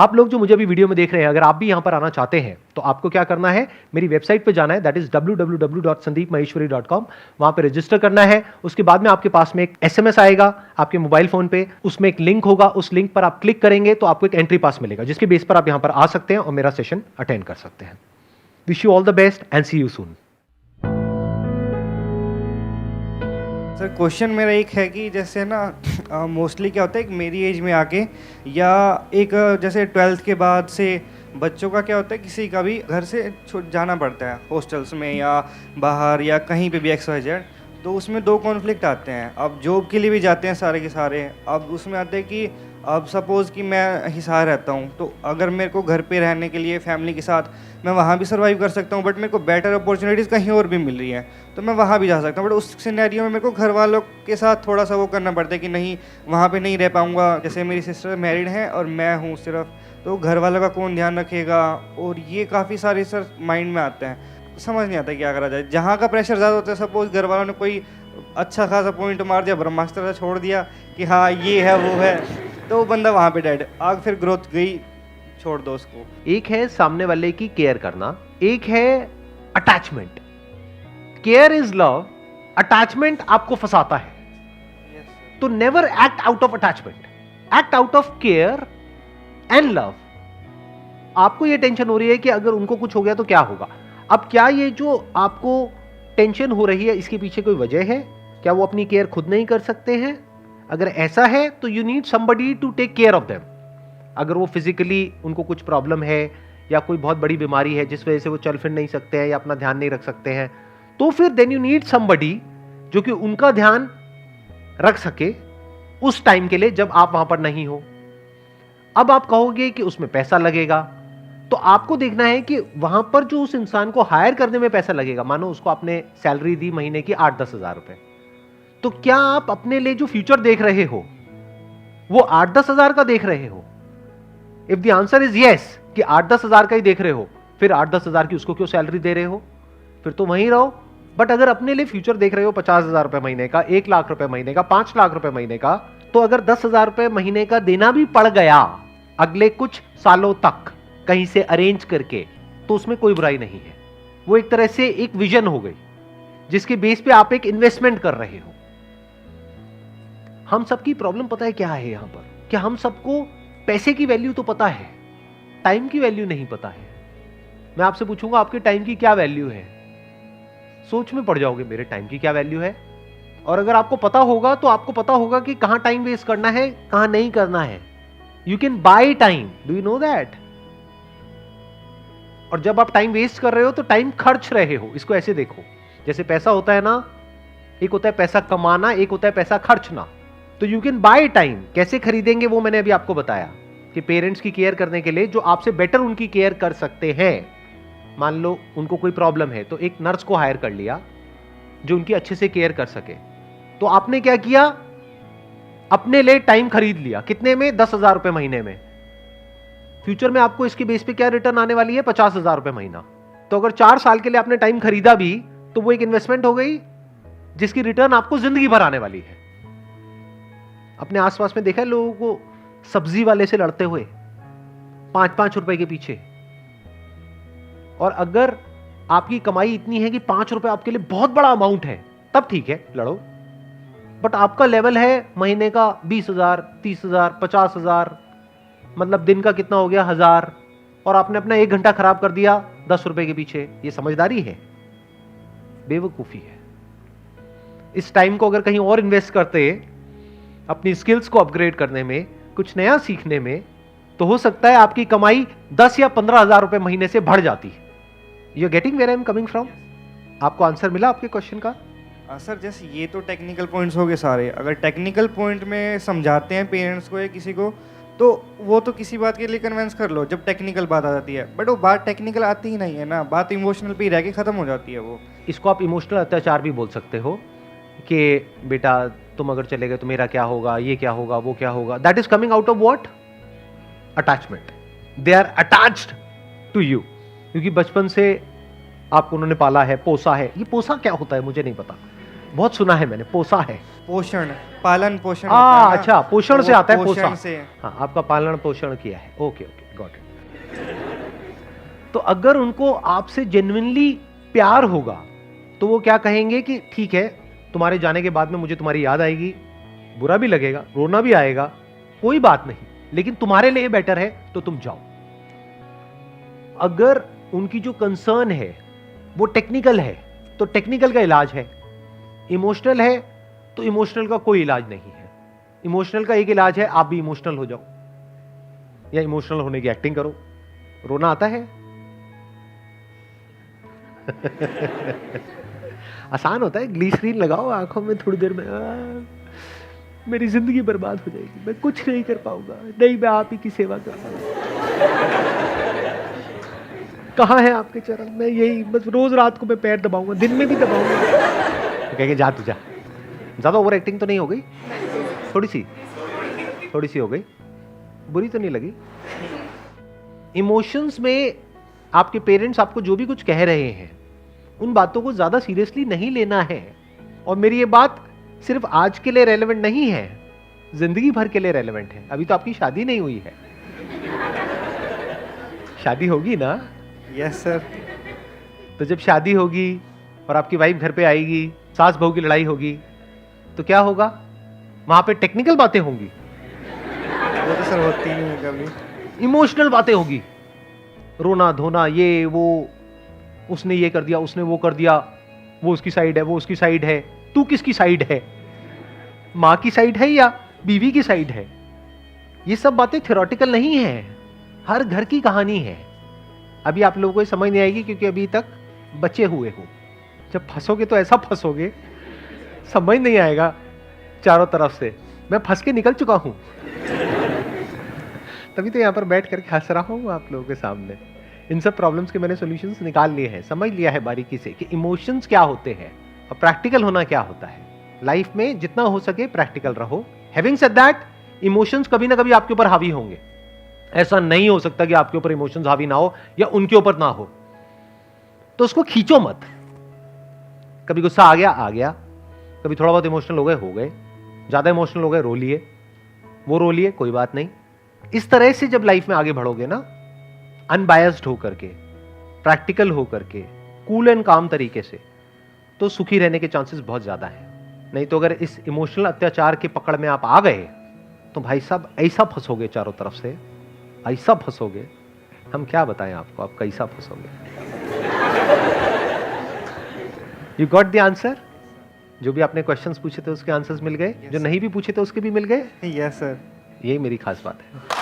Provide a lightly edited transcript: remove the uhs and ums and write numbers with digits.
आप लोग जो मुझे अभी वीडियो में देख रहे हैं, अगर आप भी यहां पर आना चाहते हैं तो आपको क्या करना है, मेरी वेबसाइट पे जाना है, दैट इज www.sandeepmaheshwari.com। वहां पे रजिस्टर करना है। उसके बाद में आपके पास में एक एसएमएस आएगा आपके मोबाइल फोन पे, उसमें एक लिंक होगा, उस लिंक पर आप क्लिक करेंगे तो आपको एक एंट्री पास मिलेगा, जिसके बेस पर आप यहां पर आ सकते हैं और मेरा सेशन अटेंड कर सकते हैं। Wish you all the best and see you soon. Sir question मेरा एक है कि जैसे ना मोस्टली क्या होता है, एक मेरी एज में आके या एक जैसे 12th के बाद से बच्चों का क्या होता है, किसी का भी घर से जाना पड़ता है हॉस्टल्स में या बाहर या कहीं पे भी XYZ, तो उसमें दो कॉन्फ्लिक्ट आते हैं। अब जॉब के लिए भी जाते हैं सारे के सारे। अब उसमें आते हैं कि अब सपोज़ कि मैं हिसार रहता हूँ, तो अगर मेरे को घर पे रहने के लिए फैमिली के साथ मैं वहाँ भी सर्वाइव कर सकता हूँ, बट मेरे को बेटर अपॉर्चुनिटीज़ कहीं और भी मिल रही हैं तो मैं वहाँ भी जा सकता हूँ। बट उस सिनेरियो में मेरे को घर वालों के साथ थोड़ा सा वो करना पड़ता है कि नहीं, वहाँ पे नहीं रह पाऊँगा। जैसे मेरी सिस्टर मैरिड हैं और मैं हूँ सिर्फ, तो घर वालों का कौन ध्यान रखेगा, और ये काफ़ी सारे सर माइंड में आते हैं। समझ नहीं आता क्या करा जाए। जहाँ का प्रेशर ज़्यादा होता है, सपोज घर वालों ने कोई अच्छा खासा पॉइंट मार दिया, ब्रह्मास्त्र छोड़ दिया कि हाँ ये है वो है, तो वो बंदा वहाँ पे डेड। आग फिर ग्रोथ गई, छोड़ दो उसको। एक है सामने वाले की केयर करना, एक है attachment. Care is love, attachment आपको फंसाता है। तो never act out of attachment, act out of care and love. आपको यह टेंशन हो रही है कि अगर उनको कुछ हो गया तो क्या होगा। अब क्या ये जो आपको टेंशन हो रही है, इसके पीछे कोई वजह है? क्या वो अपनी केयर खुद नहीं कर सकते हैं? अगर ऐसा है तो you need somebody to take care of them. अगर वो फिजिकली उनको कुछ प्रॉब्लम है या कोई बहुत बड़ी बीमारी है जिस वजह से वो चल फिर नहीं सकते हैं या अपना ध्यान नहीं रख सकते हैं, तो फिर देन यू नीड समबडी जो कि उनका ध्यान रख सके उस टाइम के लिए जब आप वहां पर नहीं हो। अब आप कहोगे कि उसमें पैसा लगेगा, तो आपको देखना है कि वहां पर जो उस इंसान को हायर करने में पैसा लगेगा, मानो उसको आपने सैलरी दी महीने की 8-10 हजार रुपए, तो क्या आप अपने लिए जो फ्यूचर देख रहे हो वो 8-10 हजार का देख रहे हो? If the answer is yes कि 8-10 हजार का ही देख रहे हो, फिर 8-10 हजार की उसको क्यों सैलरी दे रहे हो? फिर तो वहीं रहो। बट अगर अपने लिए फ्यूचर देख रहे हो 50 हजार रुपए महीने का, 1 लाख रुपए महीने का, 5 लाख रुपए महीने का, तो अगर 10 हजार रुपए महीने का देना भी पड़ गया अगले कुछ सालों तक कहीं से अरेंज करके, तो उसमें कोई बुराई नहीं है। वो एक तरह से एक विजन हो गई जिसके बेस पे आप एक इन्वेस्टमेंट कर रहे हो। हम सबकी प्रॉब्लम पता है क्या है यहां पर, कि हम सबको पैसे की वैल्यू तो पता है, टाइम की वैल्यू नहीं पता है। मैं आपसे पूछूंगा आपके टाइम की क्या वैल्यू है, सोच में पड़ जाओगे मेरे टाइम की क्या वैल्यू है। और अगर आपको पता होगा तो आपको पता होगा कि कहां टाइम वेस्ट करना है, कहां नहीं करना है। You can by time, do you know that? और जब आप टाइम वेस्ट कर रहे हो तो टाइम खर्च रहे हो। इसको ऐसे देखो, जैसे पैसा होता है ना, एक होता है पैसा कमाना, एक होता है पैसा खर्चना। तो यू कैन बाय टाइम। कैसे खरीदेंगे वो मैंने अभी आपको बताया कि पेरेंट्स की केयर करने के लिए जो आपसे बेटर उनकी केयर कर सकते हैं। मान लो उनको कोई प्रॉब्लम है तो एक नर्स को हायर कर लिया जो उनकी अच्छे से केयर कर सके। तो आपने क्या किया, अपने लिए टाइम खरीद लिया। कितने में? 10 हजार रुपए महीने में। फ्यूचर में आपको इसके बेस पे क्या रिटर्न आने वाली है? 50 हजार रुपए महीना। तो अगर 4 साल के लिए आपने टाइम खरीदा भी तो वो एक इन्वेस्टमेंट हो गई जिसकी रिटर्न आपको जिंदगी भर आने वाली है। अपने आसपास में देखा है लोगों को सब्जी वाले से लड़ते हुए 5-5 रुपए के पीछे। और अगर आपकी कमाई इतनी है कि 5 रुपए आपके लिए बहुत बड़ा अमाउंट है, तब ठीक है, लड़ो। बट आपका लेवल है महीने का 20,000, 30,000, 50,000, मतलब दिन का कितना हो गया? 1000, और आपने अपना 1 घंटा खराब कर दिया 10 रुपए के पीछे। ये समझदारी है? बेवकूफी है। इस टाइम को अगर कहीं और इन्वेस्ट करते, अपनी स्किल्स को अपग्रेड करने में, कुछ नया सीखने में, तो हो सकता है आपकी कमाई 10 या 15 हजार रुपए महीने से बढ़ जाती। You are getting where I am coming from? आपको आंसर मिला आपके क्वेश्चन का? सर जैसे ये तो टेक्निकल पॉइंट्स हो गए सारे। अगर टेक्निकल पॉइंट में समझाते हैं पेरेंट्स को या किसी को, तो वो तो किसी बात के लिए कन्विंस कर लो जब टेक्निकल बात आ जाती है। बट वो बात टेक्निकल आती ही नहीं है ना, बात इमोशनल पे ही रह के खत्म हो जाती है वो। इसको आप इमोशनल अत्याचार भी बोल सकते हो कि बेटा तुम अगर चले गए तो मेरा क्या होगा, ये क्या होगा, वो क्या होगा। That is coming out of what? Attachment. They are attached to you, क्योंकि बचपन से आपको उन्होंने पाला है, पोसा है। ये पोसा क्या होता है मुझे नहीं पता, बहुत सुना है मैंने, पोसा है। पोषण, पालन पोषण होता है ना, अच्छा, पोषण तो से आता है पोषण पोसा से। हाँ, आपका पालन पोषण किया है। Okay okay. Got it. तो अगर उनको आपसे जेन्युइनली प्यार होगा तो वो क्या कहेंगे कि ठीक है, तुम्हारे जाने के बाद में मुझे तुम्हारी याद आएगी, बुरा भी लगेगा, रोना भी आएगा, कोई बात नहीं, लेकिन तुम्हारे लिए बेटर है तो तुम जाओ। अगर उनकी जो कंसर्न है वो टेक्निकल है तो टेक्निकल का इलाज है, इमोशनल है तो इमोशनल का कोई इलाज नहीं है। इमोशनल का एक इलाज है, आप भी इमोशनल हो जाओ या इमोशनल होने की एक्टिंग करो। रोना आता है आसान होता है, ग्लिसरीन लगाओ आंखों में, थोड़ी देर में मेरी जिंदगी बर्बाद हो जाएगी, मैं कुछ नहीं कर पाऊंगा, नहीं मैं आप ही की सेवा कर पाऊंगा। कहाँ है आपके चरण, मैं यही बस रोज रात को मैं पैर दबाऊंगा, दिन में भी दबाऊंगा। तो कहेंगे जा तू जा। ज्यादा ओवर एक्टिंग तो नहीं हो गई? थोड़ी सी हो गई, बुरी तो नहीं लगी? इमोशंस में आपके पेरेंट्स आपको जो भी कुछ कह रहे हैं उन बातों को ज्यादा सीरियसली नहीं लेना है। और मेरी ये बात सिर्फ आज के लिए रेलेवेंट नहीं है, जिंदगी भर के लिए रेलेवेंट है। अभी तो आपकी शादी नहीं हुई है, शादी होगी ना? Yes sir. तो जब शादी होगी और आपकी वाइफ घर पे आएगी, सास बहू की लड़ाई होगी, तो क्या होगा? वहां पे टेक्निकल बातें होंगी, वो तो सर होती नहीं है कभी। इमोशनल बातें होगी, रोना धोना, ये वो, उसने ये कर दिया, उसने वो कर दिया, वो उसकी साइड है, वो उसकी साइड है, तू किसकी साइड है? मां की साइड है या बीवी की साइड है? ये सब बातें थ्योरेटिकल नहीं है, हर घर की कहानी है। अभी आप लोगों को समझ नहीं आएगी क्योंकि अभी तक बचे हुए हो। जब फंसोगे तो ऐसा फंसोगे, समझ नहीं आएगा चारों तरफ से। मैं फंस के निकल चुका हूं, तभी तो यहां पर बैठ करके हंस रहा हूं आप लोगों के सामने। इन सब प्रॉब्लम्स के मैंने सॉल्यूशंस निकाल लिए हैं, समझ लिया है बारीकी से कि इमोशंस क्या होते हैं और प्रैक्टिकल होना क्या होता है। लाइफ में जितना हो सके प्रैक्टिकल रहो। हैविंग सेड दैट, इमोशंस कभी ना कभी आपके ऊपर हावी होंगे। ऐसा नहीं हो सकता कि आपके ऊपर इमोशंस हावी ना हो या उनके ऊपर ना हो, तो उसको खींचो मत। कभी गुस्सा आ गया, कभी थोड़ा बहुत इमोशनल हो गए, ज्यादा इमोशनल हो गए, रो लिए, वो रो लिए, कोई बात नहीं। इस तरह से जब लाइफ में आगे बढ़ोगे ना, अनबायस्ड होकर के, प्रैक्टिकल होकर के, कूल एंड काम तरीके से, तो सुखी रहने के चांसेस बहुत ज्यादा हैं। नहीं तो अगर इस इमोशनल अत्याचार की पकड़ में आप आ गए तो भाई साहब ऐसा फंसोगे, चारों तरफ से ऐसा फंसोगे, हम क्या बताएं आपको, आप कैसा फंसोगे। You got the answer? जो भी आपने क्वेश्चंस पूछे थे उसके आंसर्स मिल गए, जो नहीं भी पूछे थे उसके भी मिल गए? Yes sir. यही मेरी खास बात है।